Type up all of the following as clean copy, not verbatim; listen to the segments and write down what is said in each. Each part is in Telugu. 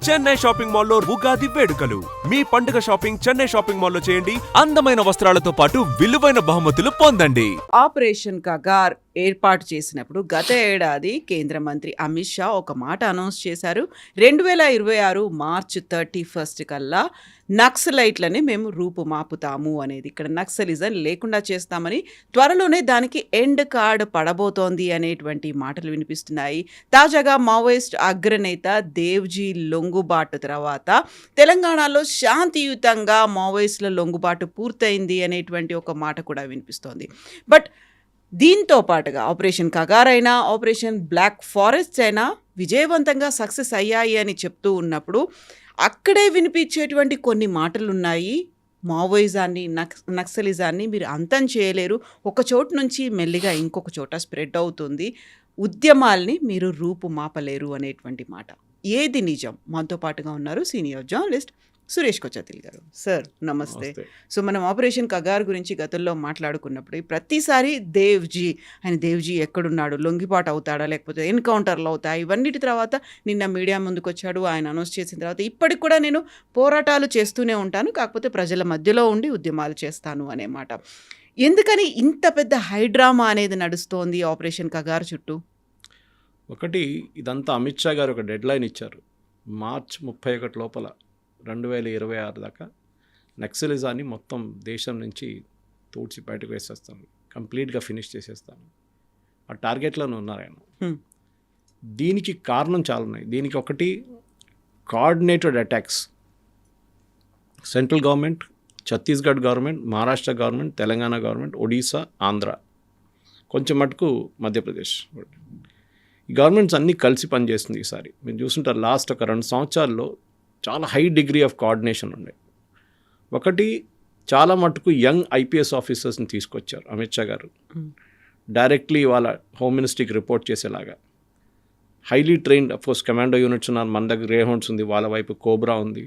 చెన్నై షాపింగ్ మాల్లో ఉగాది వేడుకలు. మీ పండుగ షాపింగ్ చెన్నై షాపింగ్ మాల్లో చేయండి. అందమైన వస్త్రాలతో పాటు విలువైన బహుమతులు పొందండి. ఆపరేషన్ కగార్ ఏర్పాటు చేసినప్పుడు గత ఏడాది కేంద్ర మంత్రి అమిత్ షా ఒక మాట అనౌన్స్ చేశారు. 2026 మార్చ్ 31 కల్లా నక్సలైట్లని మేము రూపుమాపుతాము అనేది. ఇక్కడ నక్సలిజం లేకుండా చేస్తామని, త్వరలోనే దానికి ఎండ్ కార్డ్ పడబోతోంది అనేటువంటి మాటలు వినిపిస్తున్నాయి. తాజాగా మావోయిస్ట్ అగ్రనేత దేవ్జీ లొంగుబాటు తర్వాత తెలంగాణలో శాంతియుతంగా మావోయిస్టుల లొంగుబాటు పూర్తయింది అనేటువంటి ఒక మాట కూడా వినిపిస్తోంది. బట్ దీంతో పాటుగా ఆపరేషన్ కగార్ అయినా, ఆపరేషన్ బ్లాక్ ఫారెస్ట్ అయినా విజయవంతంగా సక్సెస్ అయ్యాయి అని చెప్తూ ఉన్నప్పుడు అక్కడే వినిపించేటువంటి కొన్ని మాటలు ఉన్నాయి. మావోయిజాన్ని, నక్సలిజాన్ని మీరు అంతం చేయలేరు, ఒక చోటు నుంచి మెల్లిగా ఇంకొక చోట స్ప్రెడ్ అవుతుంది, ఉద్యమాల్ని మీరు రూపుమాపలేరు అనేటువంటి మాట. ఏది నిజం? మనతో పాటుగా ఉన్నారు సీనియర్ జర్నలిస్ట్ సురేష్ కొచ్చతిల్ గారు. సార్ నమస్తే. సో మనం ఆపరేషన్ కగార్ గురించి గతంలో మాట్లాడుకున్నప్పుడు ప్రతిసారి దేవ్జీ ఎక్కడున్నాడు, లొంగిపాటు అవుతాడా లేకపోతే ఎన్కౌంటర్లు అవుతాయి, ఇవన్నిటి తర్వాత నిన్న మీడియా ముందుకు వచ్చాడు. ఆయన అనౌన్స్ చేసిన తర్వాత ఇప్పటికి కూడా నేను పోరాటాలు చేస్తూనే ఉంటాను, కాకపోతే ప్రజల మధ్యలో ఉండి ఉద్యమాలు చేస్తాను అనే మాట. ఎందుకని ఇంత పెద్ద హైడ్రామా అనేది నడుస్తోంది ఆపరేషన్ కగార్ చుట్టూ? ఒకటి, ఇదంతా అమిత్ షా గారు ఒక డెడ్ లైన్ ఇచ్చారు. మార్చ్ 31 లోపల 2026 దాకా నక్సలిజాన్ని మొత్తం దేశం నుంచి తూడ్చి బయటకు వేసేస్తాను, కంప్లీట్గా ఫినిష్ చేసేస్తాను. ఆ టార్గెట్లోనే ఉన్నారు ఆయన. దీనికి కారణం చాలా ఉన్నాయి. దీనికి ఒకటి, coordinated attacks. Central government, Chhattisgarh government, Maharashtra government, Telangana government, Odisha, Andhra, కొంచెం మటుకు మధ్యప్రదేశ్. ఈ గవర్నమెంట్స్ అన్నీ కలిసి పనిచేస్తుంది. ఈసారి మీరు చూస్తుంటారు, లాస్ట్ ఒక 2 సంవత్సరాల్లో చాలా హై డిగ్రీ ఆఫ్ కోఆర్డినేషన్ ఉండే. ఒకటి, చాలా మటుకు యంగ్ ఐపీఎస్ ఆఫీసర్స్ని తీసుకొచ్చారు అమిత్ షా గారు, డైరెక్ట్లీ వాళ్ళ హోమ్ మినిస్ట్రీకి రిపోర్ట్ చేసేలాగా. Highly trained, of course commando units ఉన్నారు, మన దగ్గర గ్రేహౌండ్స్ ఉంది, వాళ్ళ వైపు కోబ్రా ఉంది,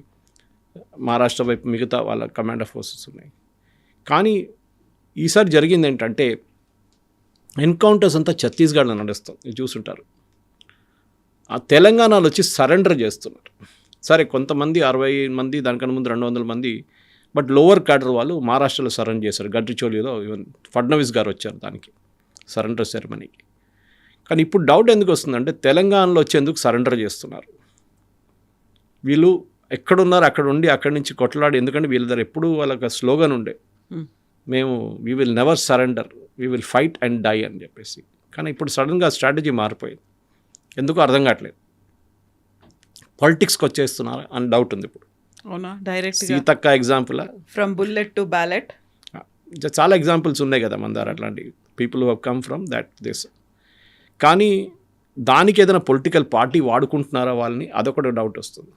మహారాష్ట్ర వైపు మిగతా వాళ్ళ కమాండో ఫోర్సెస్ ఉన్నాయి. కానీ ఈసారి జరిగింది ఏంటంటే, ఎన్కౌంటర్స్ అంతా ఛత్తీస్గఢ్లో నడుస్తుంది. మీరు చూసుంటారు. ఆ తెలంగాణలో వచ్చి సరెండర్ చేస్తున్నారు. సరే, కొంతమంది 60 మంది, దానికన్నా ముందు 200 మంది, బట్ లోవర్ క్యాడర్ వాళ్ళు మహారాష్ట్రలో సరెండర్ చేశారు. గడ్రిచోలిలో ఈవెన్ ఫడ్నవీస్ గారు వచ్చారు దానికి, సరెండర్ సెరమనీకి. కానీ ఇప్పుడు డౌట్ ఎందుకు వస్తుందంటే, తెలంగాణలో వచ్చేందుకు సరెండర్ చేస్తున్నారు వీళ్ళు. ఎక్కడున్నారు అక్కడ ఉండి అక్కడి నుంచి కొట్లాడి, ఎందుకంటే వీళ్ళ దగ్గర ఎప్పుడు వాళ్ళకి స్లోగన్ ఉండే, మేము we will never surrender, we will fight and die అని చెప్పేసి. కానీ ఇప్పుడు సడన్గా స్ట్రాటజీ మారిపోయింది, ఎందుకు అర్థం కావట్లేదు. పాలిటిక్స్కి వచ్చేస్తున్నారు అని డౌట్ ఉంది ఇప్పుడు. అవునా? Direct Seethakka example, from bullet to ballot, చాలా ఎగ్జాంపుల్స్ ఉన్నాయి కదా మన దగ్గర, అట్లాంటి people who have come from that this. కానీ దానికి ఏదైనా పొలిటికల్ పార్టీ వాడుకుంటున్నారా వాళ్ళని, అదొకటి డౌట్ వస్తుంది.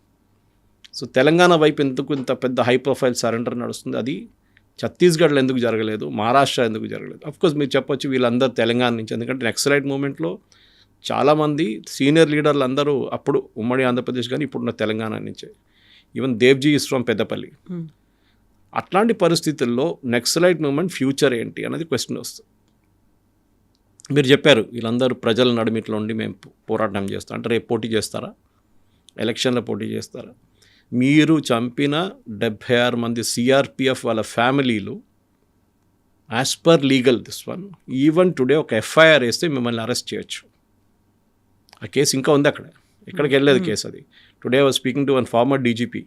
సో తెలంగాణ వైపు ఎందుకు ఇంత పెద్ద హై ప్రొఫైల్ సరెండర్ నడుస్తుంది? అది ఛత్తీస్గఢ్లో ఎందుకు జరగలేదు, మహారాష్ట్ర ఎందుకు జరగలేదు? అఫ్కోర్స్ మీరు చెప్పొచ్చు వీళ్ళందరూ తెలంగాణ నుంచి, ఎందుకంటే నక్సలైట్ మూమెంట్లో చాలామంది సీనియర్ లీడర్లు అందరూ అప్పుడు ఉమ్మడి ఆంధ్రప్రదేశ్ కానీ ఇప్పుడున్న తెలంగాణ నుంచే. Even Devji is from Peddapalli. అట్లాంటి పరిస్థితుల్లో నక్సలైట్ మూమెంట్ ఫ్యూచర్ ఏంటి అనేది క్వశ్చన్ వస్తుంది. మీరు చెప్పారు వీళ్ళందరూ ప్రజల నడుమిట్లో ఉండి మేము పోరాటం చేస్తాం అంటే, రేపు పోటీ చేస్తారా? ఎలక్షన్లో పోటీ చేస్తారా? మీరు చంపిన 76 మంది సిఆర్పిఎఫ్ వాళ్ళ ఫ్యామిలీలు, as per legal this one, even today ఒక ఎఫ్ఐఆర్ వేస్తే మిమ్మల్ని అరెస్ట్ చేయొచ్చు. ఆ కేసు ఇంకా ఉంది అక్కడ, ఎక్కడికి వెళ్ళలేదు కేసు అది. Today I was speaking to one farmer DGP,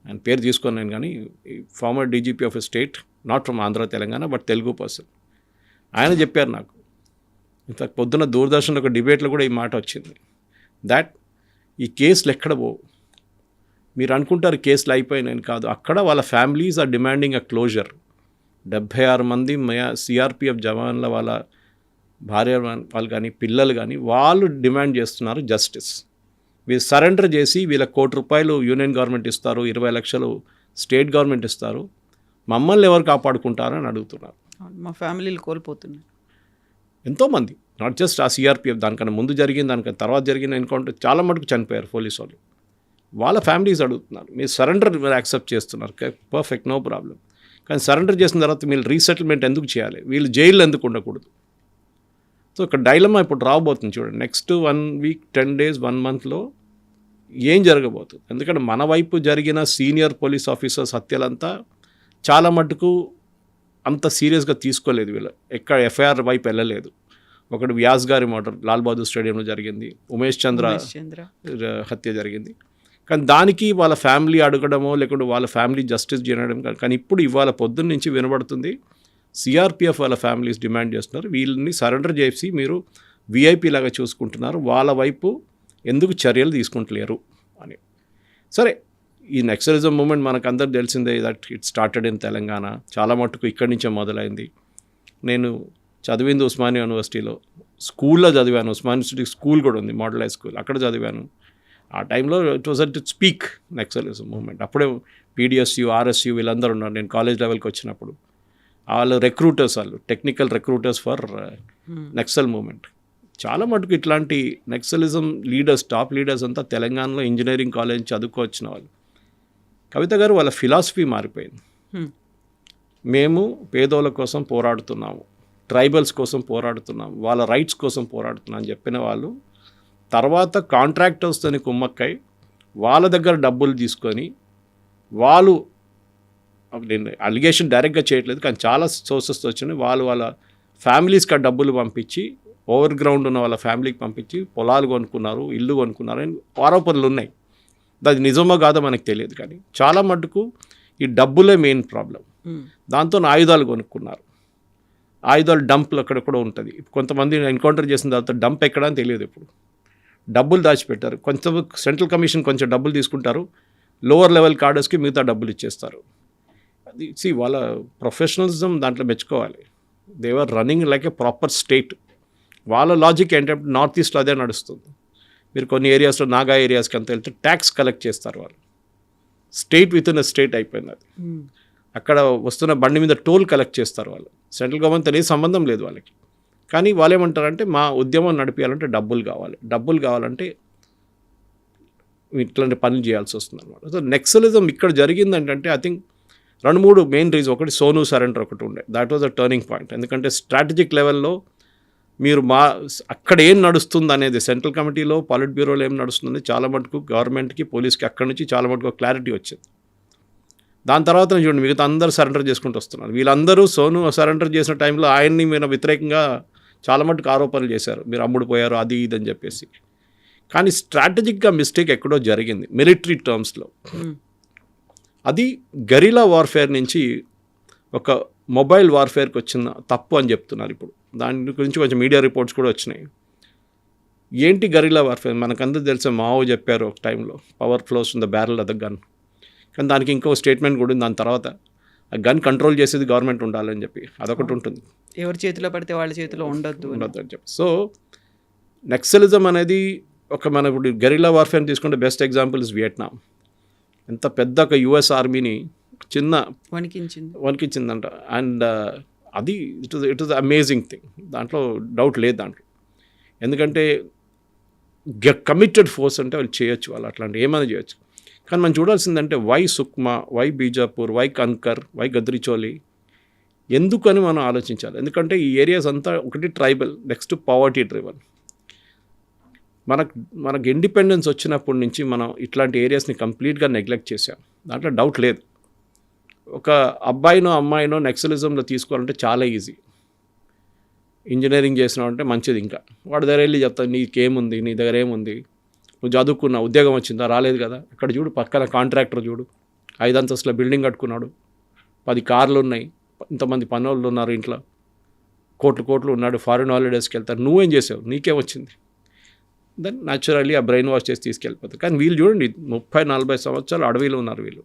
ఆయన పేరు తీసుకొని నేను, కానీ farmer DGP of a state, not from Andhra Telangana but Telugu person. ఆయన చెప్పారు నాకు, ఇన్ఫాక్ట్ పొద్దున్న దూరదర్శన్లో ఒక డిబేట్లో కూడా ఈ మాట వచ్చింది, దాట్ ఈ కేసులు ఎక్కడ పోవు. మీరు అనుకుంటారు కేసులు అయిపోయినాయని, కాదు, అక్కడ వాళ్ళ families are demanding a closure. 76 మంది సిఆర్పిఎఫ్ జవాన్ల వాళ్ళ భార్య వాళ్ళు కానీ పిల్లలు కానీ వాళ్ళు డిమాండ్ చేస్తున్నారు జస్టిస్. వీళ్ళు సరెండర్ చేసి వీళ్ళకి ₹1 కోటి యూనియన్ గవర్నమెంట్ ఇస్తారు, 20 లక్షలు స్టేట్ గవర్నమెంట్ ఇస్తారు, మమ్మల్ని ఎవరు కాపాడుకుంటారని అడుగుతున్నారు. మా ఫ్యామిలీలు కోల్పోతున్నాయి ఎంతోమంది, నాట్ జస్ట్ ఆ సిఆర్పిఎఫ్, దానికన్నా ముందు జరిగింది, దానికన్నా తర్వాత జరిగిన ఎన్కౌంటర్ చాలా మటుకు చనిపోయారు పోలీసు వాళ్ళు. వాళ్ళ ఫ్యామిలీస్ అడుగుతున్నారు, మీరు సరెండర్ మీరు యాక్సెప్ట్ చేస్తున్నారు, పర్ఫెక్ట్, నో ప్రాబ్లం. కానీ సరెండర్ చేసిన తర్వాత వీళ్ళు రీసెటిల్మెంట్ ఎందుకు చేయాలి, వీళ్ళు జైల్లో ఎందుకు ఉండకూడదు? సో ఇక్కడ డైలమా ఇప్పుడు రాబోతుంది చూడండి. నెక్స్ట్ 1 వీక్ 10 డేస్ 1 మంత్లో ఏం జరగబోతుంది. ఎందుకంటే మన వైపు జరిగిన సీనియర్ పోలీస్ ఆఫీసర్స్ హత్యలంతా చాలా మటుకు అంత సీరియస్గా తీసుకోలేదు వీళ్ళు, ఎక్కడ ఎఫ్ఐఆర్ వైపు వెళ్ళలేదు. ఒకటి వ్యాస్ గారి మర్డర్ లాల్ బహదూర్ స్టేడియంలో జరిగింది, ఉమేష్ చంద్ర హత్య జరిగింది. కానీ దానికి వాళ్ళ ఫ్యామిలీ అడగడమో లేకుంటే వాళ్ళ ఫ్యామిలీ జస్టిస్ చేయడం కానీ ఇప్పుడు ఇవాళ పొద్దున్న నుంచి వినబడుతుంది సిఆర్పిఎఫ్ వాళ్ళ ఫ్యామిలీస్ డిమాండ్ చేస్తున్నారు, వీళ్ళని సరెండర్ చేసి మీరు విఐపి లాగా చూసుకుంటున్నారు, వాళ్ళ వైపు ఎందుకు చర్యలు తీసుకుంటలేరు అని. సరే, ఈ నక్సలిజం మూమెంట్ మనకు అందరూ తెలిసిందే, that it started in Telangana. చాలా మట్టుకు ఇక్కడి నుంచే మొదలైంది. నేను చదివింది ఉస్మానియా యూనివర్సిటీలో, స్కూల్లో చదివాను. ఉస్మానియా యూనివర్సిటీ స్కూల్ కూడా ఉంది, మోడల్ హై స్కూల్, అక్కడ చదివాను. ఆ టైంలో it was at its peak Naxalism movement. అప్పుడే పీడిఎస్యు, ఆర్ఎస్యు వీళ్ళందరూ ఉన్నారు నేను కాలేజ్ లెవెల్కి వచ్చినప్పుడు. వాళ్ళు రిక్రూటర్స్, వాళ్ళు technical recruiters for Naxal movement. చాలా మటుకు ఇట్లాంటి నక్సలిజం లీడర్స్, టాప్ లీడర్స్ అంతా తెలంగాణలో ఇంజనీరింగ్ కాలేజ్ చదువుకోవచ్చిన వాళ్ళు. కవిత గారు వాళ్ళ ఫిలాసఫీ మారిపోయింది. మేము పేదోళ్ళ కోసం పోరాడుతున్నాము, ట్రైబల్స్ కోసం పోరాడుతున్నాము, వాళ్ళ రైట్స్ కోసం పోరాడుతున్నాం అని చెప్పిన వాళ్ళు తర్వాత కాంట్రాక్టర్స్తోని కుమ్మక్కై వాళ్ళ దగ్గర డబ్బులు తీసుకొని వాళ్ళు, నేను అలిగేషన్ డైరెక్ట్గా చేయట్లేదు కానీ చాలా సోర్సెస్తో వచ్చినాయి, వాళ్ళ ఫ్యామిలీస్కి ఆ డబ్బులు పంపించి ఓవర్ గ్రౌండ్ ఉన్న వాళ్ళ ఫ్యామిలీకి పంపించి పొలాలు కొనుక్కున్నారు, ఇల్లు కొనుక్కున్నారు అని ఆరోపణలు ఉన్నాయి. అది నిజమో కాదో మనకు తెలియదు కానీ చాలా మటుకు ఈ డబ్బులే మెయిన్ ప్రాబ్లం. దాంతో ఆయుధాలు కొనుక్కున్నారు, ఆయుధాలు డంప్లు అక్కడెక్కడ ఉంటుంది. కొంతమంది ఎన్కౌంటర్ చేసిన తర్వాత డంప్ ఎక్కడ అని తెలియదు. ఇప్పుడు డబ్బులు దాచిపెట్టారు. కొంచెం సెంట్రల్ కమిషన్ కొంచెం డబ్బులు తీసుకుంటారు, లోవర్ లెవెల్ కార్డర్స్కి మిగతా డబ్బులు ఇచ్చేస్తారు. అది వాళ్ళ ప్రొఫెషనలిజం దాంట్లో మెచ్చుకోవాలి. They are running like a proper state. వాళ్ళ లాజిక్ ఏంటంటే నార్త్ ఈస్ట్లో అదే నడుస్తుంది. మీరు కొన్ని ఏరియాస్లో నాగా ఏరియాస్కి అంత వెళ్తే ట్యాక్స్ కలెక్ట్ చేస్తారు వాళ్ళు. స్టేట్ విత్ ఇన్ స్టేట్ అయిపోయింది అది. అక్కడ వస్తున్న బండి మీద టోల్ కలెక్ట్ చేస్తారు వాళ్ళు. సెంట్రల్ గవర్నమెంట్ అనేది సంబంధం లేదు వాళ్ళకి. కానీ వాళ్ళు ఏమంటారంటే మా ఉద్యమం నడిపించాలంటే డబ్బులు కావాలి, డబ్బులు కావాలంటే ఇట్లాంటి పనులు చేయాల్సి వస్తుంది అనమాట. సో నక్సలిజం ఇక్కడ జరిగింది ఏంటంటే ఐ థింక్ 2-3 మెయిన్ రీజన్. ఒకటి సోను సరెండర్ ఒకటి ఉండే, that was a turning point. ఎందుకంటే స్ట్రాటజిక్ లెవెల్లో మీరు అక్కడ ఏం నడుస్తుంది అనేది, సెంట్రల్ కమిటీలో పాలిట్ బ్యూరోలో ఏం నడుస్తుంది చాలా మటుకు గవర్నమెంట్కి, పోలీస్కి అక్కడి నుంచి చాలా మటుకు క్లారిటీ వచ్చింది. దాని తర్వాత చూడండి మిగతా అందరూ సరెండర్ చేసుకుంటూ వస్తున్నారు. వీళ్ళందరూ సోను సరెండర్ చేసిన టైంలో ఆయన్ని మీరు వ్యతిరేకంగా చాలా మటుకు ఆరోపణలు చేశారు, మీరు అమ్ముడు పోయారు అది ఇది అని చెప్పేసి. కానీ స్ట్రాటజిక్గా మిస్టేక్ ఎక్కడో జరిగింది మిలిటరీ టర్మ్స్లో. అది గెరిలా వార్ఫేర్ నుంచి ఒక మొబైల్ వార్ఫేర్కి వచ్చిన తప్పు అని చెప్తున్నారు ఇప్పుడు. దాని గురించి కొంచెం మీడియా రిపోర్ట్స్ కూడా వచ్చినాయి. ఏంటి గెరిలా వార్ఫేర్? మనకందరూ తెలిసే మావో చెప్పారు ఒక టైంలో, power flows in the barrel of the gun. కానీ దానికి ఇంకో స్టేట్మెంట్ కూడా ఉంది దాని తర్వాత, ఆ గన్ కంట్రోల్ చేసేది గవర్నమెంట్ ఉండాలని చెప్పి అదొకటి ఉంటుంది. ఎవరి చేతిలో పడితే వాళ్ళ చేతిలో ఉండొద్దు అని చెప్పి. సో నక్సలిజం అనేది ఒక మన ఇప్పుడు గెరిలా వార్ఫేర్ తీసుకుంటే బెస్ట్ ఎగ్జాంపుల్ ఇస్ వియట్నాం. ఎంత పెద్ద ఒక యుఎస్ ఆర్మీని చిన్న వణికించిందంట. అండ్ అది ఇట్ వాజ్ అమేజింగ్ థింగ్, దాంట్లో డౌట్ లేదు దాంట్లో. ఎందుకంటే కమిటెడ్ ఫోర్స్ అంటే వాళ్ళు చేయొచ్చు, వాళ్ళు అట్లాంటి ఏమైనా చేయొచ్చు. కానీ మనం చూడాల్సిందంటే why Sukma, why Bijapur, why Kanker, why Gadchiroli, ఎందుకని మనం ఆలోచించాలి. ఎందుకంటే ఈ ఏరియాస్ అంతా ఒకటి ట్రైబల్, నెక్స్ట్ పవర్టీ డ్రివన్. మనకు ఇండిపెండెన్స్ వచ్చినప్పటి నుంచి మనం ఇట్లాంటి ఏరియాస్ని కంప్లీట్గా నెగ్లెక్ట్ చేసాం, దాంట్లో డౌట్ లేదు. ఒక అబ్బాయినో అమ్మాయినో నక్సలిజంలో తీసుకోవాలంటే చాలా ఈజీ. ఇంజనీరింగ్ చేసినావు అంటే మంచిది, ఇంకా వాడి దగ్గర వెళ్ళి చెప్తాను నీకేముంది, నీ దగ్గర ఏముంది, నువ్వు చదువుకున్నా, ఉద్యోగం వచ్చిందా, రాలేదు కదా. అక్కడ చూడు పక్కన కాంట్రాక్టర్ చూడు 5 అంతస్తుల బిల్డింగ్ కట్టుకున్నాడు, 10 కార్లు ఉన్నాయి, ఇంతమంది పనులు ఉన్నారు ఇంట్లో, కోట్లు ఉన్నాడు, ఫారిన్ హాలిడేస్కి వెళ్తారు. నువ్వేం చేసావు, నీకేం వచ్చింది? దెన్ న్యాచురల్లీ ఆ బ్రెయిన్ వాష్ చేసి తీసుకెళ్ళిపోతారు. కానీ వీళ్ళు చూడండి 30-40 సంవత్సరాలు అడవిలో ఉన్నారు వీళ్ళు.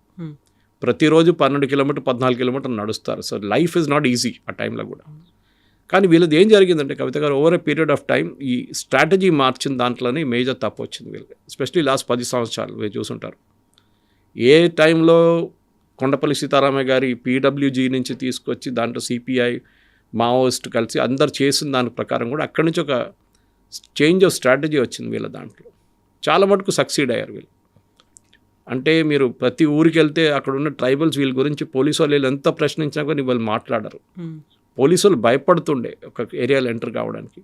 ప్రతిరోజు 12 కిలోమీటర్ 14 కిలోమీటర్లు నడుస్తారు. So life is not easy ఆ టైంలో కూడా. కానీ వీళ్ళది ఏం జరిగిందంటే కవిత గారు over a period of time ఈ స్ట్రాటజీ మార్చిన దాంట్లోనే మేజర్ తప్పు వచ్చింది వీళ్ళకి. ఎస్పెషలీ లాస్ట్ 10 సంవత్సరాలు మీరు చూసుంటారు. ఏ టైంలో కొండపల్లి సీతారామయ్య గారి పీడబ్ల్యూజీ నుంచి తీసుకొచ్చి దాంట్లో సిపిఐ, మావోయిస్ట్ కలిసి అందరు చేసిన దాని ప్రకారం కూడా అక్కడి నుంచి ఒక చేంజ్ ఆఫ్ స్ట్రాటజీ వచ్చింది వీళ్ళ దాంట్లో. చాలా మటుకు సక్సీడ్ అయ్యారు వీళ్ళు. అంటే మీరు ప్రతి ఊరికి వెళ్తే అక్కడ ఉన్న ట్రైబల్స్ వీళ్ళ గురించి పోలీసు వాళ్ళు ఎంత ప్రశ్నించినా కానీ వాళ్ళు మాట్లాడరు. పోలీసు వాళ్ళు భయపడుతుండే ఒక ఏరియాలో ఎంటర్ కావడానికి.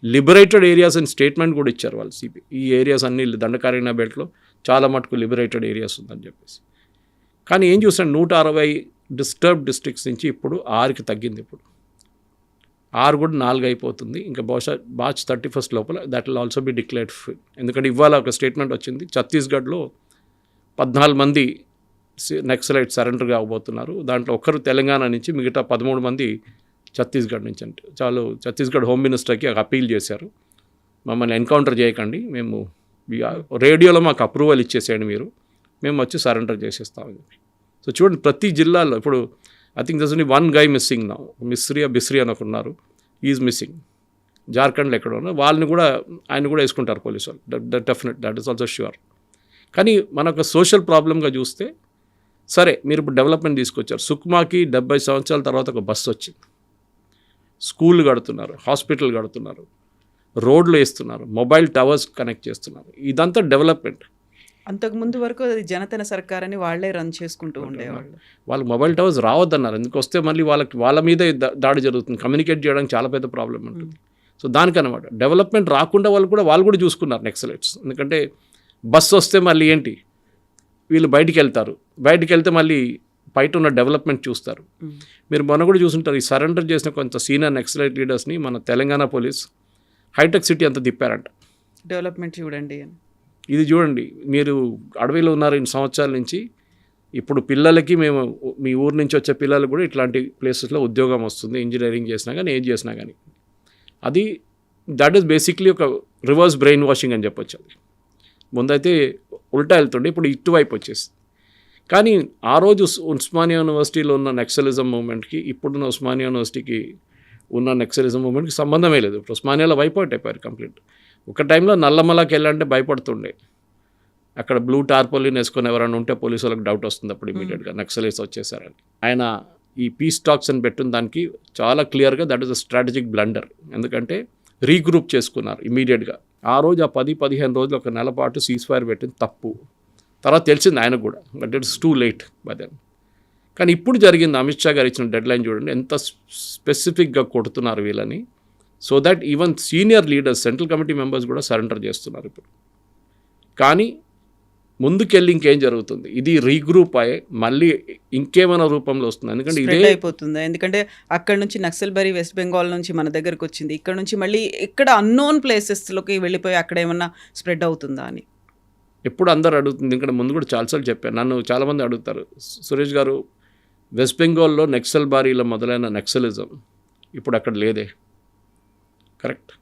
లిబరేటెడ్ ఏరియాస్ అని స్టేట్మెంట్ కూడా ఇచ్చారు వాళ్ళు సిపి. ఈ ఏరియాస్ అన్ని దండకారణ్య బెల్ట్లో చాలా మటుకు లిబరేటెడ్ ఏరియాస్ ఉందని చెప్పేసి. కానీ ఏం చూసాను, 160 డిస్టర్బ్ డిస్ట్రిక్ట్స్ నుంచి ఇప్పుడు 6కి తగ్గింది. ఇప్పుడు 6 కూడా 4 అయిపోతుంది. ఇంకా బహుశా మార్చ్ 31 లోపల that will also be declared free. ఎందుకంటే ఇవాళ ఒక స్టేట్మెంట్ వచ్చింది, ఛత్తీస్గఢ్లో 14 మంది నక్సలైట్ సరెండర్ కాబోతున్నారు. దాంట్లో ఒకరు తెలంగాణ నుంచి, మిగతా 13 మంది ఛత్తీస్గఢ్ నుంచి. అంటే చాలు ఛత్తీస్గఢ్ హోమ్ మినిస్టర్కి అపీల్ చేశారు, మమ్మల్ని ఎన్కౌంటర్ చేయకండి, మేము రేడియోలో మాకు అప్రూవల్ ఇచ్చేసేయండి మీరు, మేము వచ్చి సరెండర్ చేసేస్తామని చెప్పి. సో చూడండి, ప్రతి జిల్లాలో ఇప్పుడు I think this only 1 guy missing now, బిస్రీ అని ఉన్నారు, ఈజ్ మిస్సింగ్. జార్ఖండ్లో ఎక్కడ ఉన్నారు, వాళ్ళని కూడా ఆయన కూడా వేసుకుంటారు పోలీసు వాళ్ళు, definite, that is also sure. కానీ మనకు సోషల్ ప్రాబ్లంగా చూస్తే, సరే మీరు ఇప్పుడు డెవలప్మెంట్ తీసుకొచ్చారు, సుక్మాకి 70 సంవత్సరాల తర్వాత ఒక బస్సు వచ్చింది, స్కూల్ కడుతున్నారు, హాస్పిటల్ కడుతున్నారు, రోడ్లు వేస్తున్నారు, మొబైల్ టవర్స్ కనెక్ట్ చేస్తున్నారు, ఇదంతా డెవలప్మెంట్. అంతకుముందు వరకు అది జనతన సర్కార్ అని వాళ్ళే రన్ చేసుకుంటూ ఉండేవాళ్ళు. వాళ్ళు మొబైల్ టవర్స్ రావద్దన్నారు, ఎందుకు వస్తే మళ్ళీ వాళ్ళ మీదే దాడి జరుగుతుంది, కమ్యూనికేట్ చేయడానికి చాలా పెద్ద ప్రాబ్లం ఉంటుంది. సో దానికనమాట డెవలప్మెంట్ రాకుండా వాళ్ళు కూడా చూసుకున్నారు నక్సలైట్స్. ఎందుకంటే బస్సు వస్తే మళ్ళీ ఏంటి, వీళ్ళు బయటికి వెళ్తే మళ్ళీ బయట ఉన్న డెవలప్మెంట్ చూస్తారు. మీరు మొన్న కూడా చూసుంటారు, ఈ సరెండర్ చేసిన కొంత సీనియర్ నక్సలైట్ లీడర్స్ని మన తెలంగాణ పోలీస్ హైటెక్ సిటీ అంతా తిప్పారంట. డెవలప్మెంట్ చూడండి, ఇది చూడండి, మీరు అడవిలో ఉన్నారు ఇన్ని సంవత్సరాల నుంచి, ఇప్పుడు పిల్లలకి మేము మీ ఊరు నుంచి వచ్చే పిల్లలు కూడా ఇట్లాంటి ప్లేసెస్లో ఉద్యోగం వస్తుంది, ఇంజనీరింగ్ చేసినా కానీ ఏం చేసినా కానీ. అది దట్ ఈస్ బేసిక్లీ ఒక రివర్స్ బ్రెయిన్ వాషింగ్ అని చెప్పొచ్చు. అది ముందైతే ఉల్టా వెళ్తుండే, ఇప్పుడు ఇటువైపు వచ్చేసి. కానీ ఆ రోజు ఉస్మానియా యూనివర్సిటీలో ఉన్న నక్సలిజం మూవ్మెంట్కి ఇప్పుడున్న ఉస్మానియా యూనివర్సిటీకి ఉన్న నక్సలిజం మూవ్మెంట్కి సంబంధమే లేదు. ఇప్పుడు ఉస్మానియాలో వైపౌట్ అయిపోయారు కంప్లీట్. ఒక టైంలో నల్లమలకి వెళ్ళాలంటే భయపడుతుండే, అక్కడ బ్లూ టార్పోలిన్ వేసుకొని ఎవరైనా ఉంటే పోలీసు వాళ్ళకి డౌట్ వస్తుంది అప్పుడు ఇమీడియట్గా నక్సలైట్స్ వచ్చేసారని. ఆయన ఈ పీస్ టాక్స్ అని పెట్టిన దానికి చాలా క్లియర్గా that is a strategic blunder. ఎందుకంటే రీగ్రూప్ చేసుకున్నారు ఇమీడియట్గా. ఆ రోజు ఆ 10-15 రోజులు ఒక నెల పాటు సీజ్ ఫైర్ పెట్టింది తప్పు. తర్వాత తెలిసింది ఆయన కూడా, but it's too late by then. కానీ ఇప్పుడు జరిగింది, అమిత్ షా గారు ఇచ్చిన డెడ్లైన్ చూడండి, ఎంత స్పెసిఫిక్గా కొడుతున్నారు వీళ్ళని. So that even senior leaders, central committee members కూడా సరెండర్ చేస్తున్నారు ఇప్పుడు. కానీ ముందుకెళ్ళి ఇంకేం జరుగుతుంది, ఇది రీగ్రూప్ అయ్యి మళ్ళీ ఇంకేమైనా రూపంలో వస్తుంది. ఎందుకంటే ఇదే అయిపోతుంది. ఎందుకంటే అక్కడ నుంచి నక్సల్బరీ వెస్ట్ బెంగాల్ నుంచి మన దగ్గరకు వచ్చింది, ఇక్కడ నుంచి మళ్ళీ ఇక్కడ అన్నోన్ ప్లేసెస్లోకి వెళ్ళిపోయి అక్కడ ఏమన్నా స్ప్రెడ్ అవుతుందా అని ఎప్పుడు అందరు అడుగుతుంది. ఇక్కడ ముందు కూడా చాలాసార్లు చెప్పాను, నన్ను చాలామంది అడుగుతారు, సురేష్ గారు వెస్ట్ బెంగాల్లో నక్సల్ బారీలో మొదలైన నక్సలిజం ఇప్పుడు అక్కడ లేదే. Correct.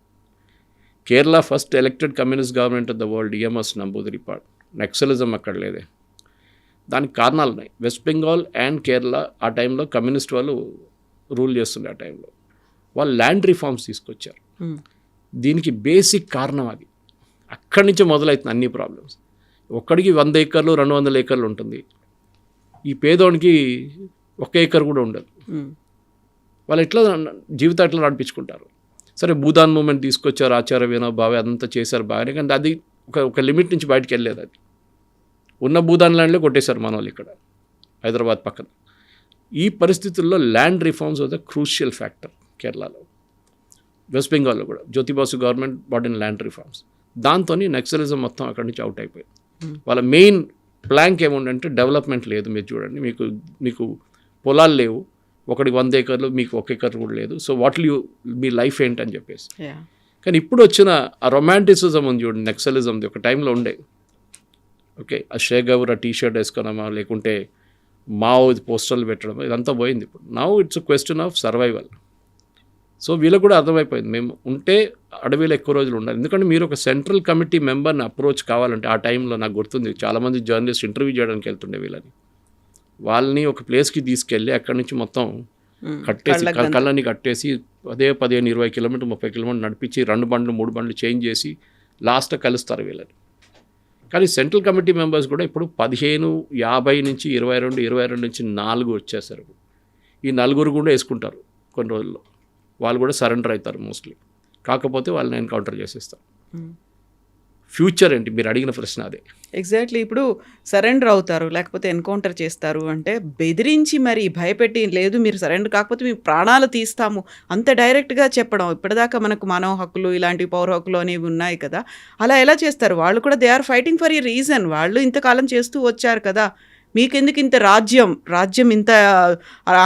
Kerala first elected communist government of the world, EMS Namboodiripad, naxalism అక్కడ లేదే. దానికి కారణాలు ఉన్నాయి. వెస్ట్ బెంగాల్ అండ్ కేరళ ఆ టైంలో కమ్యూనిస్ట్ వాళ్ళు రూల్ చేస్తుండే. ఆ టైంలో వాళ్ళు ల్యాండ్ రిఫార్మ్స్ తీసుకొచ్చారు. దీనికి బేసిక్ కారణం అది. అక్కడి నుంచే మొదలవుతుంది అన్ని ప్రాబ్లమ్స్. ఒక్కడికి 100 ఎకర్లు 200 ఎకర్లు ఉంటుంది, ఈ పేదోనికి 1 ఎకర్ కూడా ఉండదు. వాళ్ళు ఎట్లా జీవితం ఎట్లా నడిపించుకుంటారు. సరే భూదాన్ మూమెంట్ తీసుకొచ్చారు, ఆచార్య వినోబావే అదంతా చేశారు బాగానే, కానీ అది ఒక లిమిట్ నుంచి బయటకు వెళ్ళలేదు. అది ఉన్న భూదాన్ ల్యాండ్లో కొట్టేశారు మన వాళ్ళు ఇక్కడ హైదరాబాద్ పక్కన. ఈ పరిస్థితుల్లో land reforms was the crucial factor కేరళలో, వెస్ట్ బెంగాల్లో కూడా. Jyoti Basu government brought in land reforms. దాంతో నక్సలిజం మొత్తం అక్కడి నుంచి అవుట్ అయిపోయింది. వాళ్ళ మెయిన్ ప్లాంక్ ఏముండంటే డెవలప్మెంట్ లేదు. మీరు చూడండి, మీకు పొలాలు లేవు, ఒకడికి 100 ఎకర్లు, మీకు 1 ఎకర్ కూడా లేదు. So what you me life ఏంటని చెప్పేసి. కానీ ఇప్పుడు వచ్చిన ఆ రొమాంటిసిజం ఉంది చూడండి నక్సలిజంది, ఒక టైంలో ఉండే. ఓకే, ఆ షేగవర్ ఆ టీషర్ట్ వేసుకోవడమా, లేకుంటే మావో పోస్టర్లు పెట్టడం, ఇదంతా పోయింది ఇప్పుడు. Now it's a question of survival. So వీళ్ళకు కూడా అర్థమైపోయింది, మేము ఉంటే అడవిలో ఎక్కువ రోజులు ఉండాలి. ఎందుకంటే మీరు ఒక సెంట్రల్ కమిటీ మెంబర్ని అప్రోచ్ కావాలంటే, ఆ టైంలో నాకు గుర్తుంది చాలామంది జర్నలిస్ట్ ఇంటర్వ్యూ చేయడానికి వెళ్తుండే వీళ్ళని. వాళ్ళని ఒక ప్లేస్కి తీసుకెళ్ళి అక్కడి నుంచి మొత్తం కట్టేసి కళ్ళని కట్టేసి అదే 15-20 కిలోమీటర్ 30 కిలోమీటర్ నడిపించి 2 బండ్లు 3 బండ్లు చేంజ్ చేసి లాస్ట్లో కలుస్తారు వీళ్ళని. కానీ సెంట్రల్ కమిటీ మెంబర్స్ కూడా ఇప్పుడు 15, 50 నుంచి 22 నుంచి 4 వచ్చేస్తారు. ఈ 4 కూడా వేసుకుంటారు కొన్ని రోజుల్లో. వాళ్ళు కూడా సరెండర్ అవుతారు మోస్ట్లీ. కాకపోతే వాళ్ళని ఎన్కౌంటర్ చేసేస్తారు. ఫ్యూచర్ ఏంటి? మీరు అడిగిన ప్రశ్న అదే. ఎగ్జాక్ట్లీ. ఇప్పుడు సరెండర్ అవుతారు, లేకపోతే ఎన్కౌంటర్ చేస్తారు అంటే బెదిరించి మరి భయపెట్టి, లేదు మీరు సరెండర్ కాకపోతే మీ ప్రాణాలు తీస్తాము అంత డైరెక్ట్గా చెప్పడం. ఇప్పటిదాకా మనకు మానవ హక్కులు, ఇలాంటి పౌర హక్కులు అనేవి ఉన్నాయి కదా, అలా ఎలా చేస్తారు? వాళ్ళు కూడా they are fighting for a reason. వాళ్ళు ఇంతకాలం చేస్తూ వచ్చారు కదా, మీకెందుకు ఇంత రాజ్యం ఇంత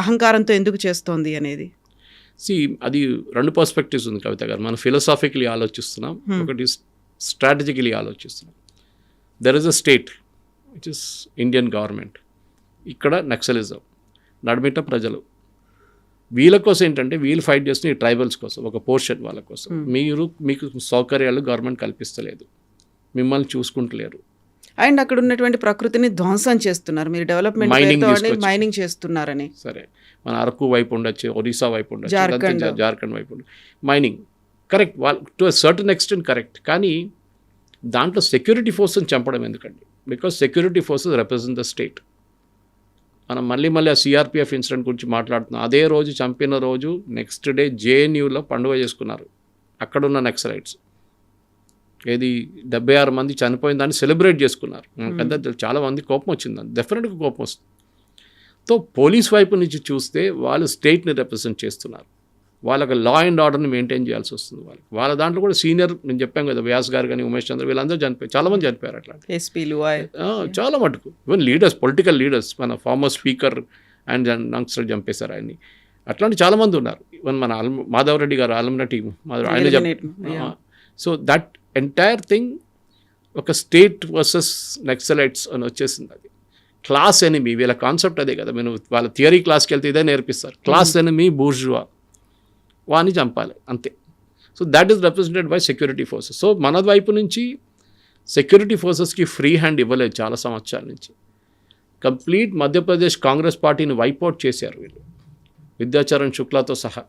అహంకారంతో ఎందుకు చేస్తోంది అనేది? అది 2 పర్స్పెక్టివ్స్ ఉంది కవిత గారు. మనం ఫిలాసాఫికలీ ఆలోచిస్తున్నాం, ఒకటి స్ట్రాటజికలీ ఆలోచిస్తున్నాం. There is a state which is Indian government, ఇక్కడ నక్సలిజం, నడిమిట ప్రజలు. వీళ్ళ కోసం ఏంటంటే వీళ్ళు ఫైట్ చేస్తున్న ఈ ట్రైబల్స్ కోసం, ఒక పోర్షన్ వాళ్ళ కోసం. మీకు సౌకర్యాలు గవర్నమెంట్ కల్పిస్తలేదు, మిమ్మల్ని చూసుకుంటలేరు. అండ్ అక్కడ ఉన్నటువంటి ప్రకృతిని ధ్వంసం చేస్తున్నారు. మీరు డెవలప్మెంట్ మైనింగ్ చేస్తున్నారని. సరే, మన అరకు వైపు ఉండొచ్చు, ఒరిస్సా వైపు ఉండొచ్చు, జార్ఖండ్ వైపు ఉండొచ్చు, మైనింగ్ కరెక్ట్. వాళ్ళు to a certain extent correct. కానీ దాంట్లో సెక్యూరిటీ ఫోర్స్ని చంపడం ఎందుకండి? Because security forces represent the state. మనం మళ్ళీ ఆ సిఆర్పిఎఫ్ ఇన్సిడెంట్ గురించి మాట్లాడుతున్నాం. అదే రోజు చంపిన రోజు నెక్స్ట్ డే జేఎన్యూలో పండుగ చేసుకున్నారు అక్కడున్న నక్సలైట్స్. ఏది 76 మంది చనిపోయిన దాన్ని సెలబ్రేట్ చేసుకున్నారు. పెద్ద చాలా మంది కోపం వచ్చిందని, డెఫినెట్గా కోపం వస్తుంది. తో పోలీస్ వైపు నుంచి చూస్తే వాళ్ళు స్టేట్ని రిప్రజెంట్ చేస్తున్నారు. వాళ్ళకి లా అండ్ ఆర్డర్ని మెయింటైన్ చేయాల్సి వస్తుంది. వాళ్ళ దాంట్లో కూడా సీనియర్, నేను చెప్పాను కదా, వ్యాస్ గారు కానీ ఉమేష్ చంద్ర, వీళ్ళందరూ చనిపోయారు. చాలామంది చనిపోయారు అట్లా, ఎస్పీలు, చాలా మటుకు. ఈవెన్ లీడర్స్, పొలిటికల్ లీడర్స్, మన ఫార్మర్ స్పీకర్ అండ్ యంగ్స్టర్ చంపేశారు ఆయన్ని. అట్లాంటి చాలామంది ఉన్నారు. ఈవెన్ మన మాధవరెడ్డి గారు ఆలమ్న టీము, ఆయన. సో దట్ ఎంటైర్ థింగ్ ఒక స్టేట్ వర్సెస్ నక్సలైట్స్ అని వచ్చేసింది. అది క్లాస్ ఎనిమీ, వీళ్ళ కాన్సెప్ట్ అదే కదా. నేను వాళ్ళ థియరీ క్లాస్కి వెళ్తే ఇదే నేర్పిస్తారు. క్లాస్ ఎనిమీ బూర్జువా, వాని చంపాలి అంతే. So that is represented by security forces. So మన వైపు నుంచి సెక్యూరిటీ ఫోర్సెస్కి ఫ్రీ హ్యాండ్ ఇవ్వలేదు చాలా సంవత్సరాల నుంచి. కంప్లీట్ మధ్యప్రదేశ్ కాంగ్రెస్ పార్టీని వైపౌట్ చేశారు వీళ్ళు, విద్యాచరణ్ శుక్లాతో సహా.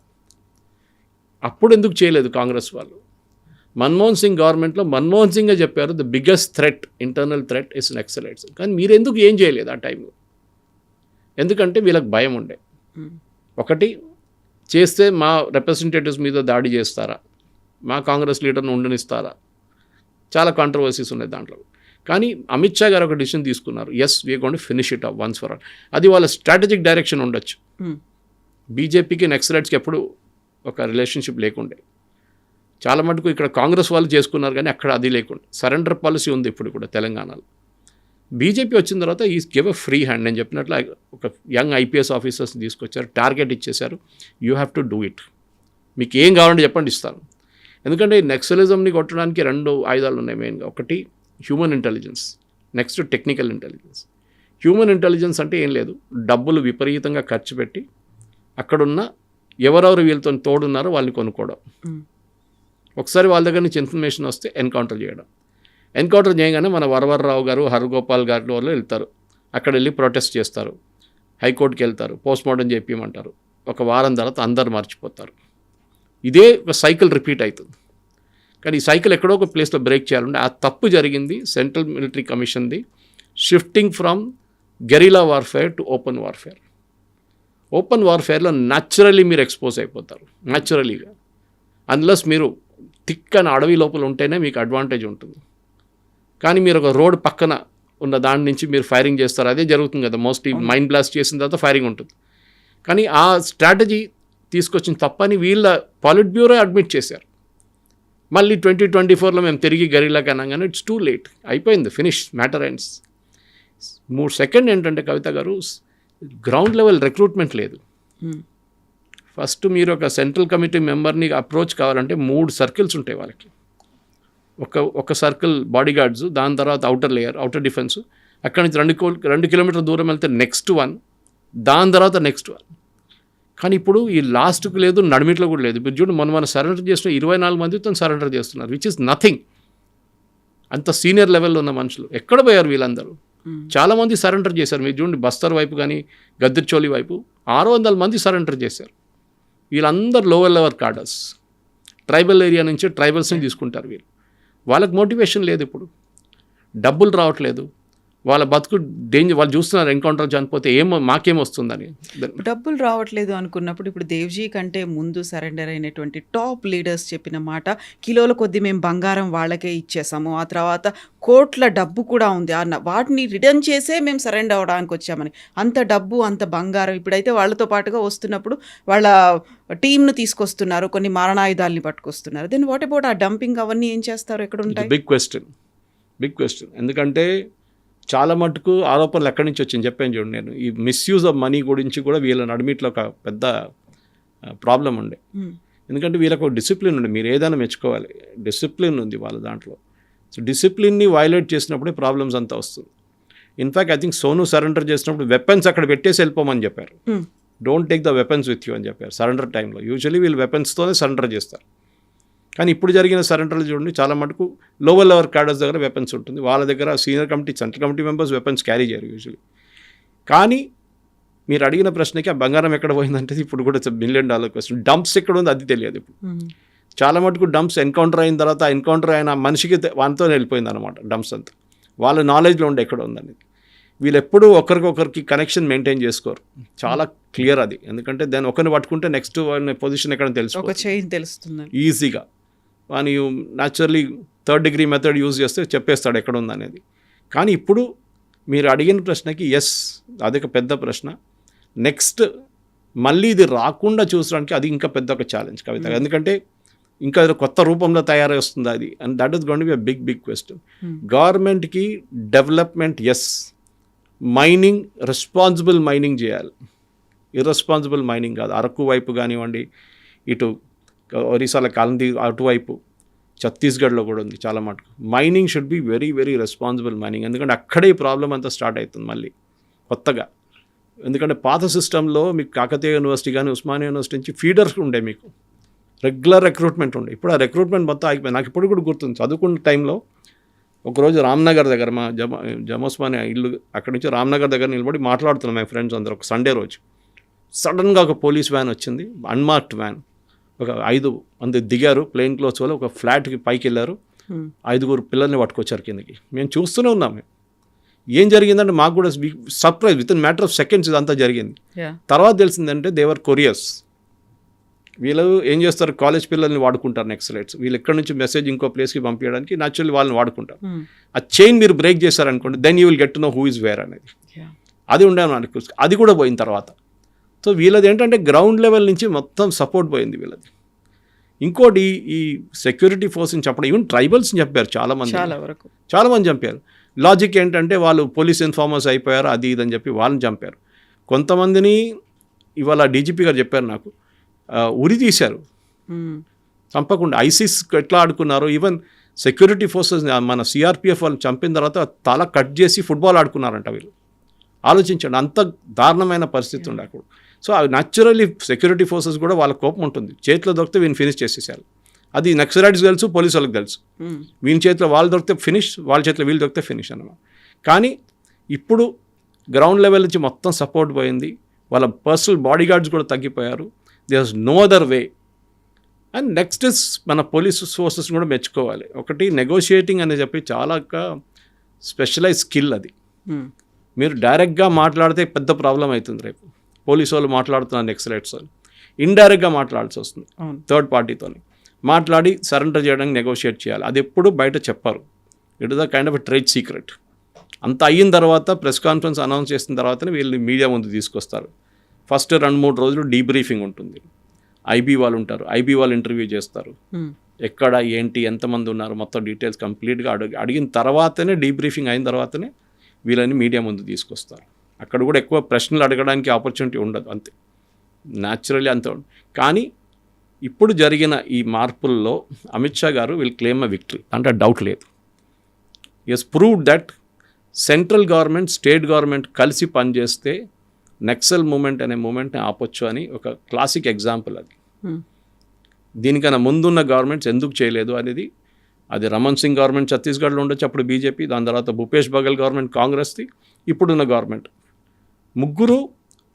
అప్పుడు ఎందుకు చేయలేదు కాంగ్రెస్ వాళ్ళు? మన్మోహన్ సింగ్ గవర్నమెంట్లో మన్మోహన్ సింగే చెప్పారు the biggest threat, internal threat is Naxalites. కానీ మీరు ఎందుకు ఏం చేయలేదు ఆ టైంలో? ఎందుకంటే వీళ్ళకి భయం ఉండే. ఒకటి, చేస్తే మా రిప్రజెంటేటివ్స్ మీద దాడి చేస్తారా, మా కాంగ్రెస్ లీడర్ని ఉండనిస్తారా, చాలా కాంట్రవర్సీస్ ఉన్నాయి దాంట్లో. కానీ అమిత్ షా గారు ఒక డిసిషన్ తీసుకున్నారు, as we're going to finish it off once for all. అది వాళ్ళ స్ట్రాటజిక్ డైరెక్షన్ ఉండొచ్చు. బీజేపీకి నక్సలైట్స్కి ఎప్పుడు ఒక రిలేషన్షిప్ లేకుండే. చాలా మటుకు ఇక్కడ కాంగ్రెస్ వాళ్ళు చేసుకున్నారు, కానీ అక్కడ అది లేకుండా సరెండర్ పాలసీ ఉంది ఇప్పుడు కూడా తెలంగాణలో. బీజేపీ వచ్చిన తర్వాత ఈ గివ్ ఎ ఫ్రీ హ్యాండ్. నేను చెప్పినట్లు ఒక యంగ్ ఐపీఎస్ ఆఫీసర్స్ తీసుకొచ్చారు, టార్గెట్ ఇచ్చేశారు, you have to do it, మీకు ఏం కావాలంటే చెప్పండి ఇస్తాను. ఎందుకంటే నక్సలిజంని కొట్టడానికి 2 ఆయుధాలు ఉన్నాయి మెయిన్గా. ఒకటి human intelligence, next technical intelligence. Human intelligence అంటే ఏం లేదు, డబ్బులు విపరీతంగా ఖర్చు పెట్టి అక్కడున్న ఎవరెవరు వీళ్ళతో తోడున్నారో వాళ్ళని కొనుక్కోవడం. ఒకసారి వాళ్ళ దగ్గర నుంచి ఇన్ఫర్మేషన్ వస్తే ఎన్కౌంటర్ చేయడం. ఎన్కౌంటర్ చేయగానే మన వరవరరావు గారు, హరగోపాల్ గారి వాళ్ళు వెళ్తారు, అక్కడ వెళ్ళి ప్రొటెస్ట్ చేస్తారు, హైకోర్టుకి వెళ్తారు, పోస్ట్మార్టం చేయించమంటారు. ఒక వారం తర్వాత అందరు మర్చిపోతారు. ఇదే ఒక సైకిల్ రిపీట్ అవుతుంది. కానీ ఈ సైకిల్ ఎక్కడో ఒక ప్లేస్లో బ్రేక్ చేయాలంటే ఆ తప్పు జరిగింది సెంట్రల్ మిలిటరీ కమిషన్ది, shifting from guerrilla warfare to open warfare. Open వార్ఫేర్లో న్యాచురల్లీ మీరు ఎక్స్పోజ్ అయిపోతారు, న్యాచురలీగా. అన్లెస్ మీరు థిక్ అని అడవి లోపల ఉంటేనే మీకు అడ్వాంటేజ్ ఉంటుంది. కానీ మీరు ఒక రోడ్ పక్కన ఉన్న దాని నుంచి మీరు ఫైరింగ్ చేస్తారు, అదే జరుగుతుంది కదా మోస్ట్లీ. మైండ్ బ్లాస్ట్ చేసిన తర్వాత ఫైరింగ్ ఉంటుంది. కానీ ఆ స్ట్రాటజీ తీసుకొచ్చిన తప్పని వీళ్ళ పాలిట్ బ్యూరో అడ్మిట్ చేశారు. మళ్ళీ 2024లో మేము తిరిగి గరిలాకి అనగానే ఇట్స్ టూ లేట్, అయిపోయింది, ఫినిష్, మ్యాటర్ ఎండ్స్. సెకండ్ ఏంటంటే కవిత గారు, గ్రౌండ్ లెవెల్ రిక్రూట్మెంట్ లేదు. ఫస్ట్ మీరు ఒక సెంట్రల్ కమిటీ మెంబర్ని అప్రోచ్ కావాలంటే 3 సర్కిల్స్ ఉంటాయి వాళ్ళకి. ఒక సర్కిల్ బాడీ గార్డ్స్, దాని తర్వాత అవుటర్ లేయర్, అవుటర్ డిఫెన్స్, అక్కడి నుంచి 2 కిలోమీటర్ల దూరం వెళ్తే నెక్స్ట్ 1, దాని తర్వాత నెక్స్ట్ 1. కానీ ఇప్పుడు ఈ లాస్ట్కి లేదు, నడిమిట్లో కూడా లేదు. ఇప్పుడు చూడు, మనం సరెండర్ చేసిన 24 మందితో సరెండర్ చేస్తున్నారు, విచ్ ఇస్ నథింగ్. అంత సీనియర్ లెవెల్లో ఉన్న మనుషులు ఎక్కడ పోయారు వీళ్ళందరూ? చాలామంది సరెండర్ చేశారు. మీరు చూడండి, బస్తర్ వైపు కానీ గద్దిర్చోలి వైపు 600 మంది సరెండర్ చేశారు. వీళ్ళందరూ లోవర్ లెవెల్ కార్డర్స్, ట్రైబల్ ఏరియా నుంచి ట్రైబల్స్ని తీసుకుంటారు వీళ్ళు. వాళ్ళకి మోటివేషన్ లేదు, ఇప్పుడు డబ్బులు రావట్లేదు, వాళ్ళ బతుకు డేంజర్, వాళ్ళు చూస్తున్నారు ఎన్కౌంటర్ చనిపోతే మాకేమొస్తుందని. డబ్బులు రావట్లేదు అనుకున్నప్పుడు ఇప్పుడు దేవ్జీ కంటే ముందు సరెండర్ అయినటువంటి టాప్ లీడర్స్ చెప్పిన మాట, కిలోల కొద్దీ మేము బంగారం వాళ్ళకే ఇచ్చేసాము, ఆ తర్వాత కోట్ల డబ్బు కూడా ఉంది, వాటిని రిటర్న్ చేసే మేము సరెండర్ అవడానికి వచ్చామని. అంత డబ్బు అంత బంగారం ఇప్పుడైతే వాళ్ళతో పాటుగా వస్తున్నప్పుడు వాళ్ళ టీంను తీసుకొస్తున్నారు, కొన్ని మారణాయుధాలని పట్టుకొస్తున్నారు. దెన్ వాట్ అబౌట్ ఆ డంపింగ్ అవన్నీ ఏం చేస్తారు, ఎక్కడ ఉంటాయి? Big question. ఎందుకంటే చాలా మటుకు ఆరోపణలు ఎక్కడి నుంచి వచ్చింది చెప్పాను చూడండి. నేను ఈ మిస్యూజ్ ఆఫ్ మనీ గురించి కూడా వీళ్ళ నడిమిట్లో ఒక పెద్ద ప్రాబ్లం ఉండే. ఎందుకంటే వీళ్ళకు ఒక డిసిప్లిన్ ఉంది, మీరు ఏదైనా మెచ్చుకోవాలి, డిసిప్లిన్ ఉంది వాళ్ళ దాంట్లో. సో డిసిప్లిన్ని వైలేట్ చేసినప్పుడే ప్రాబ్లమ్స్ అంతా వస్తుంది. In fact I think Sonu surrender చేసినప్పుడు వెపన్స్ అక్కడ పెట్టేసి వెళ్ళిపోమని చెప్పారు. Don't take the weapons with you అని చెప్పారు సరెండర్ టైంలో. యూజువల్లీ వీళ్ళు వెపన్స్తోనే సరెండర్ చేస్తారు. కానీ ఇప్పుడు జరిగిన సరెండర్లు చూడండి, చాలా మటుకు లోవర్ లెవెల్ క్యాడర్స్ దగ్గర వెపన్స్ ఉంటుంది, వాళ్ళ దగ్గర senior committee, central committee members weapons carry చేయరు యూజువల్లీ. కానీ మీరు అడిగిన ప్రశ్నకి ఆ బంగారం ఎక్కడ పోయిందంటే ఇప్పుడు కూడా $1 బిలియన్ క్వశ్చన్. డంప్స్ ఎక్కడ ఉంది అది తెలియదు ఇప్పుడు. చాలా మటుకు డంప్స్ ఎన్కౌంటర్ అయిన తర్వాత ఎన్కౌంటర్ అయిన మనిషికి వానితో వెళ్ళిపోయింది అనమాట డంప్స్ అంతా. వాళ్ళ నాలెడ్జ్లో ఉండే ఎక్కడ ఉందని. వీళ్ళు ఎప్పుడూ ఒకరికొకరికి కనెక్షన్ మెయింటైన్ చేసుకోరు, చాలా క్లియర్ అది. ఎందుకంటే దాన్ని ఒకరిని పట్టుకుంటే నెక్స్ట్ పొజిషన్ ఎక్కడ తెలుస్తుంది ఈజీగా. వాని naturally third degree method use చేస్తే చెప్పేస్తాడు ఎక్కడ ఉందనేది. కానీ ఇప్పుడు మీరు అడిగిన ప్రశ్నకి ఎస్, అదొక పెద్ద ప్రశ్న. నెక్స్ట్ మళ్ళీ ఇది రాకుండా చూసడానికి అది ఇంకా పెద్ద ఒక ఛాలెంజ్ కవిత. ఎందుకంటే ఇంకా కొత్త రూపంలో తయారై వస్తుంది అది. And that is going to be a big question. గవర్నమెంట్కి డెవలప్మెంట్ ఎస్, మైనింగ్ రెస్పాన్సిబుల్ మైనింగ్ చేయాలి, ఇర్రెస్పాన్సిబుల్ మైనింగ్ కాదు. అరకు వైపు కానివ్వండి, ఇటు ఒరిస్సాల కాలంది అటువైపు, ఛత్తీస్గఢ్లో కూడా ఉంది చాలా మటుకు. Mining should be very responsible mining. ఎందుకంటే అక్కడే ఈ ప్రాబ్లం అంతా స్టార్ట్ అవుతుంది మళ్ళీ కొత్తగా. ఎందుకంటే పాత సిస్టంలో మీకు కాకతీయ యూనివర్సిటీ కానీ ఉస్మానియా యూనివర్సిటీ నుంచి ఫీడర్స్ ఉండే, మీకు రెగ్యులర్ రిక్రూట్మెంట్ ఉండే. ఇప్పుడు ఆ రిక్రూట్మెంట్ మొత్తం ఆగిపోయింది. నాకు ఇప్పుడు కూడా గుర్తుంది, చదువుకున్న టైంలో ఒకరోజు రామ్నగర్ దగ్గర మా జమోస్మానియా ఇల్లు, అక్కడి నుంచి రామ్నగర్ దగ్గర నిలబడి మాట్లాడుతున్నాం మా ఫ్రెండ్స్ అందరూ. ఒక సండే రోజు సడన్గా ఒక పోలీస్ వ్యాన్ వచ్చింది, అన్మార్క్డ్ వ్యాన్. ఒక 5 మంది దిగారు ప్లెయిన్ క్లోత్స్ వల్ల, ఒక ఫ్లాట్కి పైకి వెళ్ళారు, 5 పిల్లల్ని పట్టుకొచ్చారు కిందకి. మేము చూస్తూనే ఉన్నాం. ఏం జరిగిందంటే మాకు కూడా surprise, with in matter of seconds ఇదంతా జరిగింది. తర్వాత తెలిసిందంటే దేవర్ కొరియర్స్. వీళ్ళు ఏం చేస్తారు, కాలేజ్ పిల్లల్ని వాడుకుంటారు నక్సలైట్స్. వీళ్ళు ఎక్కడి నుంచి మెసేజ్ ఇంకో ప్లేస్కి పంపించడానికి న్యాచురల్లీ వాళ్ళని వాడుకుంటారు. ఆ చైన్ మీరు బ్రేక్ చేశారనుకోండి, then you will get to know who is where అనేది. అది ఉండేది, అది కూడా పోయిన తర్వాత. సో వీళ్ళది ఏంటంటే గ్రౌండ్ లెవెల్ నుంచి మొత్తం సపోర్ట్ పోయింది వీళ్ళది. ఇంకోటి ఈ సెక్యూరిటీ ఫోర్స్ని చెప్పడం, ఈవెన్ ట్రైబల్స్ని చెప్పారు చాలామంది చంపారు. లాజిక్ ఏంటంటే వాళ్ళు పోలీస్ ఇన్ఫార్మర్స్ అయిపోయారు, అది ఇదని చెప్పి వాళ్ళని చంపారు. కొంతమందిని ఇవాళ డీజీపీ గారు చెప్పారు నాకు, ఉరి తీశారు చంపకుండా. ఐసిస్ ఎట్లా ఆడుకున్నారు, ఈవెన్ సెక్యూరిటీ ఫోర్సెస్ మన సిఆర్పిఎఫ్ వాళ్ళు చంపిన తర్వాత తల కట్ చేసి ఫుట్బాల్ ఆడుకున్నారంట వీళ్ళు. ఆలోచించండి, అంత దారుణమైన పరిస్థితి ఉండే అక్కడ. సో న్యాచురల్లీ సెక్యూరిటీ ఫోర్సెస్ కూడా వాళ్ళ కోపం ఉంటుంది, చేతిలో దొరికితే వీళ్ళని ఫినిష్ చేసేసారు. అది నక్సలైట్స్ తెలుసు, పోలీసు వాళ్ళకి తెలుసు. వీళ్ళ చేతిలో వాళ్ళు దొరికితే ఫినిష్, వాళ్ళ చేతిలో వీళ్ళు దొరికితే ఫినిష్ అన్నమాట. కానీ ఇప్పుడు గ్రౌండ్ లెవెల్ నుంచి మొత్తం సపోర్ట్ పోయింది, వాళ్ళ పర్సనల్ బాడీ గార్డ్స్ కూడా తగ్గిపోయారు. There is no other way. And next is మన పోలీస్ ఫోర్సెస్ కూడా మెచ్చుకోవాలి. ఒకటి నెగోషియేటింగ్ అని చెప్పి చాలా స్పెషలైజ్ స్కిల్ అది. మీరు డైరెక్ట్గా మాట్లాడితే పెద్ద ప్రాబ్లం అవుతుంది. రేపు పోలీసు వాళ్ళు మాట్లాడుతున్నారు నక్సలైట్స్ వాళ్ళు, ఇండైరెక్ట్గా మాట్లాడాల్సి వస్తుంది థర్డ్ పార్టీతో. మాట్లాడి సరెండర్ చేయడానికి నెగోషియేట్ చేయాలి. అది ఎప్పుడు బయట చెప్పారు. It is the kind of trade secret. అంత అయిన తర్వాత ప్రెస్ కాన్ఫరెన్స్ అనౌన్స్ చేసిన తర్వాతనే వీళ్ళు మీడియా ముందు తీసుకొస్తారు. ఫస్ట్ 2-3 రోజులు డీబ్రీఫింగ్ ఉంటుంది. ఐబీ వాళ్ళు ఉంటారు, ఐబీ వాళ్ళు ఇంటర్వ్యూ చేస్తారు, ఎక్కడ ఏంటి ఎంతమంది ఉన్నారు మొత్తం డీటెయిల్స్ కంప్లీట్గా అడిగిన తర్వాతనే, డీబ్రీఫింగ్ అయిన తర్వాతనే వీళ్ళని మీడియా ముందు తీసుకొస్తారు. అక్కడ కూడా ఎక్కువ ప్రశ్నలు అడగడానికి ఆపర్చునిటీ ఉండదు, అంతే న్యాచురల్లీ అంతే. కానీ ఇప్పుడు జరిగిన ఈ మార్పుల్లో అమిత్ షా గారు విల్ క్లెయిమ్ అ విక్టరీ, అంటే డౌట్ లేదు. As proved that central government, state government కలిసి పనిచేస్తే నక్సల్ మూమెంట్ అనే మూమెంట్ని ఆపొచ్చు అని ఒక క్లాసిక్ ఎగ్జాంపుల్ అది. దీనికన్నా ముందున్న గవర్నమెంట్స్ ఎందుకు చేయలేదు అనేది, అది రమణ్ సింగ్ గవర్నమెంట్ ఛత్తీస్గఢ్లో ఉండొచ్చు, అప్పుడు బీజేపీ, దాని తర్వాత భూపేష్ బఘెల్ గవర్నమెంట్ కాంగ్రెస్ది, ఇప్పుడున్న గవర్నమెంట్, ముగ్గురు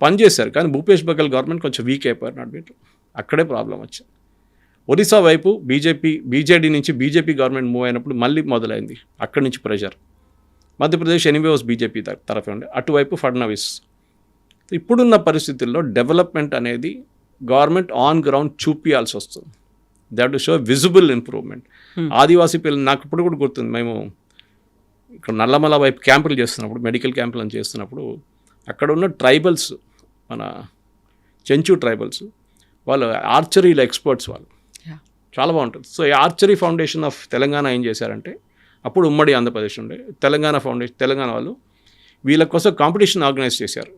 పనిచేశారు. కానీ భూపేష్ బఘెల్ గవర్నమెంట్ కొంచెం వీక్ అయిపోయారు నడిమిట్లో, అక్కడే ప్రాబ్లం వచ్చింది. ఒరిస్సా వైపు బీజేడీ నుంచి బీజేపీ గవర్నమెంట్ మూవ్ అయినప్పుడు మళ్ళీ మొదలైంది అక్కడి నుంచి pressure. Madhya Pradesh anyway was BJP తరఫు ఉండే, అటువైపు ఫడ్నవీస్. ఇప్పుడున్న పరిస్థితుల్లో డెవలప్మెంట్ అనేది గవర్నమెంట్ ఆన్ గ్రౌండ్ చూపియాల్సి వస్తుంది. They have to show visible improvement. Adivasi పిల్లలు నాకు ఇప్పుడు కూడా గుర్తుంది, మేము ఇక్కడ నల్లమల వైపు క్యాంపులు చేస్తున్నప్పుడు, మెడికల్ క్యాంపులు అని చేస్తున్నప్పుడు అక్కడ ఉన్న ట్రైబల్స్, మన చెంచు ట్రైబల్స్, వాళ్ళు ఆర్చరీలో ఎక్స్పర్ట్స్, వాళ్ళు చాలా బాగుంటుంది. సో ఈ ఆర్చరీ ఫౌండేషన్ ఆఫ్ తెలంగాణ ఏం చేశారంటే, అప్పుడు ఉమ్మడి ఆంధ్రప్రదేశ్ ఉండే తెలంగాణ ఫౌండేషన్, తెలంగాణ వాళ్ళు వీళ్ళ కోసం కాంపిటీషన్ ఆర్గనైజ్ చేశారు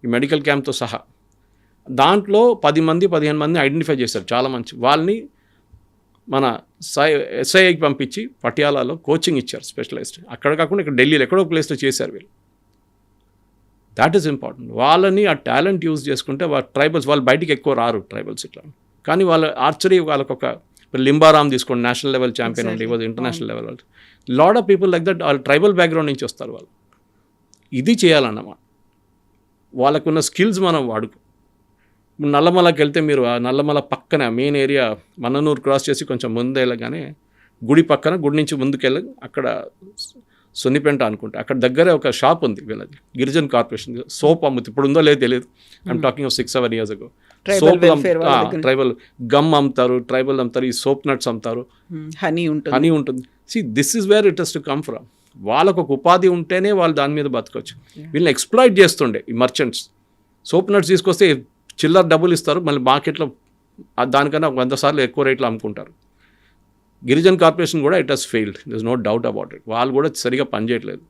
ఈ మెడికల్ క్యాంప్తో సహా. దాంట్లో 10 మంది 15 మందిని ఐడెంటిఫై చేశారు, చాలా మంచి వాళ్ళని మన ఎస్ఐకి పంపించి పటియాలాలో కోచింగ్ ఇచ్చారు, స్పెషలైజ్డ్. అక్కడ కాకుండా ఇక్కడ ఢిల్లీలో ఎక్కడో ప్లేస్లో చేశారు వీళ్ళు. That is important. వాళ్ళని ఆ టాలెంట్ యూజ్ చేసుకుంటే వాళ్ళ ట్రైబల్స్, వాళ్ళు బయటికి ఎక్కువ రారు ట్రైబల్స్ ఇట్లా, కానీ వాళ్ళ ఆర్చరీ వాళ్ళకు ఒక లింబారామ్ తీసుకోండి, నేషనల్ లెవెల్ ఛాంపియన్ ఉండి, ఇవ్వదు ఇంటర్నేషనల్ లెవెల్ వాళ్ళు. Lot of people like that వాళ్ళు ట్రైబల్ బ్యాక్గ్రౌండ్ నుంచి వస్తారు వాళ్ళు. ఇది చేయాలన్నమాట. వాళ్ళకున్న స్కిల్స్ మనం వాడుకో. నల్లమలకి వెళ్తే మీరు ఆ నల్లమల పక్కన మెయిన్ ఏరియా మన్ననూరు క్రాస్ చేసి కొంచెం ముందు వెళ్ళగానే గుడి పక్కన, గుడి నుంచి ముందుకెళ్ళి అక్కడ సొన్నిపెంట అనుకుంటా, అక్కడ దగ్గరే ఒక షాప్ ఉంది వీళ్ళది, గిరిజన్ కార్పొరేషన్ సోప్ అమ్ముతుంది. ఇప్పుడు ఉందో లేదో తెలియదు, I'm talking of 6-7 years ago. Soap, tribal gum అమ్ముతారు, ట్రైబల్ అమ్ముతారు, ఈ సోప్ నట్స్ అమ్ముతారు, హనీ ఉంటుంది. See this is where it has to come from. వాళ్ళకు ఒక ఉపాధి ఉంటేనే వాళ్ళు దాని మీద బతకొచ్చు. వీళ్ళని ఎక్స్ప్లాయిట్ చేస్తుండే ఈ మర్చెంట్స్. సోప్ నట్స్ తీసుకొస్తే చిల్లర డబ్బులు ఇస్తారు, మళ్ళీ మార్కెట్లో దానికన్నా 100 సార్లు ఎక్కువ రేట్లో అమ్ముకుంటారు. గిరిజన్ కార్పొరేషన్ కూడా it has failed, there is no doubt about it. వాళ్ళు కూడా సరిగా పనిచేయట్లేదు.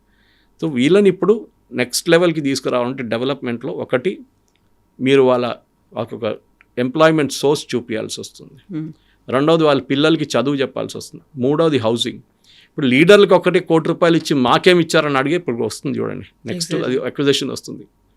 సో వీళ్ళని ఇప్పుడు నెక్స్ట్ లెవెల్కి తీసుకురావాలంటే డెవలప్మెంట్లో ఒకటి మీరు వాళ్ళకొక ఎంప్లాయ్మెంట్ సోర్స్ చూపించాల్సి వస్తుంది. రెండవది వాళ్ళ పిల్లలకి చదువు చెప్పాల్సి వస్తుంది. మూడవది హౌసింగ్. ఇప్పుడు లీడర్లకు ఒకటి ₹1 కోటి ఇచ్చి మాకేమి ఇచ్చారని అడిగే ఇప్పుడు వస్తుంది చూడండి, నెక్స్ట్ అది అక్విజిషన్ వస్తుంది.